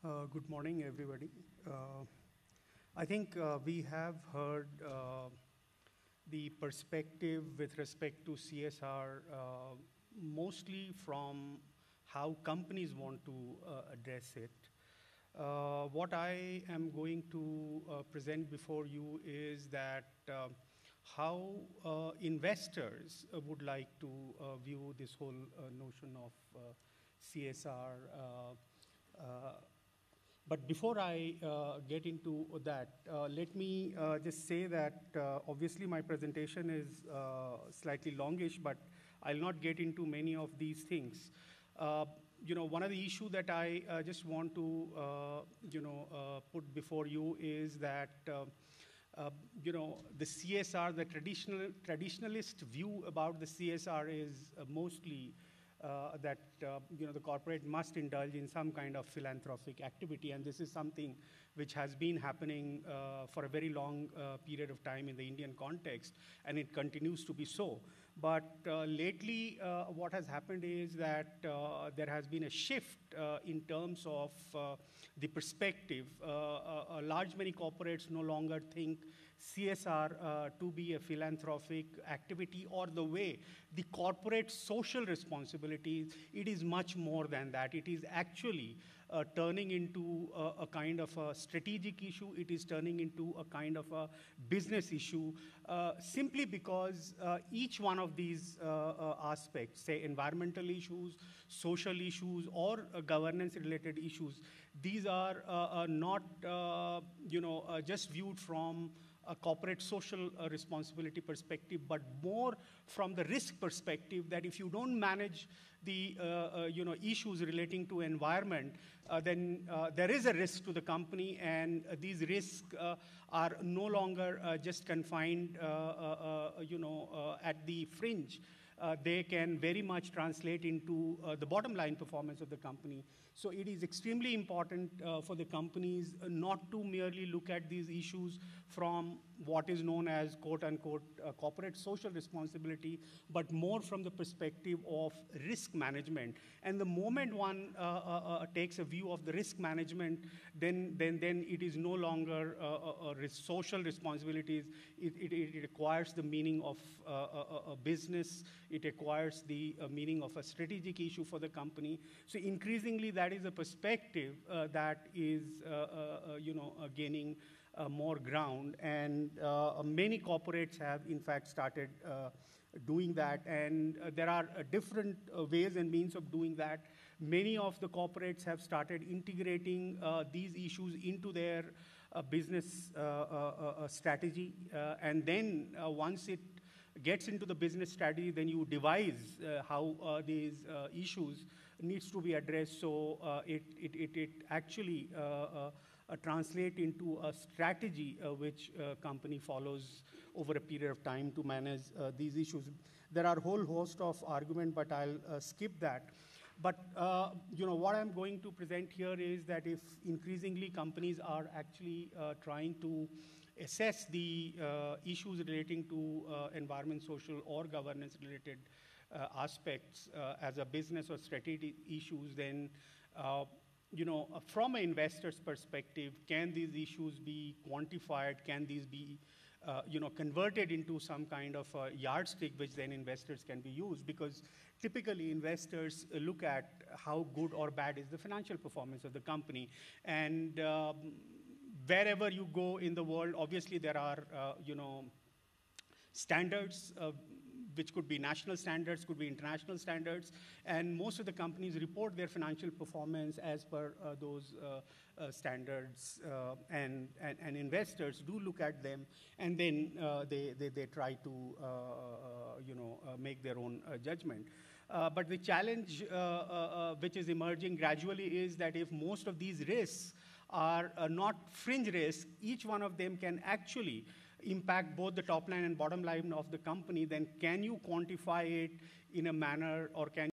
Good morning, everybody. I think we have heard the perspective with respect to CSR mostly from how companies want to address it. What I am going to present before you is that how investors would like to view this whole notion of CSR. But before I get into that, let me just say that obviously my presentation is slightly longish, but I'll not get into many of these things. One of the issues that I just want to, put before you is that, the CSR, the traditionalist view about the CSR is mostly that the corporate must indulge in some kind of philanthropic activity, and this is something which has been happening for a very long period of time in the Indian context, and it continues to be so. But lately, what has happened is that there has been a shift in terms of the perspective. Many corporates no longer think CSR to be a philanthropic activity or the way the corporate social responsibilities. It is much more than that. It is actually turning into a kind of a strategic issue. It is turning into a kind of a business issue simply because each one of these aspects, say environmental issues, social issues, or governance-related issues, these are not just viewed from a corporate social responsibility perspective, but more from the risk perspective that if you don't manage the issues relating to environment, then there is a risk to the company, and these risks are no longer just confined at the fringe. They can very much translate into the bottom line performance of the company. So it is extremely important for the companies not to merely look at these issues from what is known as quote-unquote corporate social responsibility, but more from the perspective of risk management. And the moment one takes a view of the risk management, then it is no longer social responsibilities. It acquires the meaning of a business. It acquires the meaning of a strategic issue for the company. So increasingly, that is a perspective that is, gaining more ground. And many corporates have, in fact, started doing that. And there are different ways and means of doing that. Many of the corporates have started integrating these issues into their business strategy. And then once it gets into the business strategy, then you devise how these issues needs to be addressed. So it actually translate into a strategy which company follows over a period of time to manage these issues. There are a whole host of arguments, but I'll skip that. But what I'm going to present here is that if increasingly companies are actually trying to assess the issues relating to environment, social, or governance-related aspects as a business or strategic issues, then from an investor's perspective, can these issues be quantified? Can these be converted into some kind of a yardstick which then investors can be used? Because typically investors look at how good or bad is the financial performance of the company. And wherever you go in the world, obviously there are standards which could be national standards, could be international standards, and most of the companies report their financial performance as per those standards, and investors do look at them, and then they try to make their own judgment. But the challenge which is emerging gradually is that if most of these risks are not fringe risks, each one of them can actually impact both the top line and bottom line of the company, then can you quantify it in a manner, or can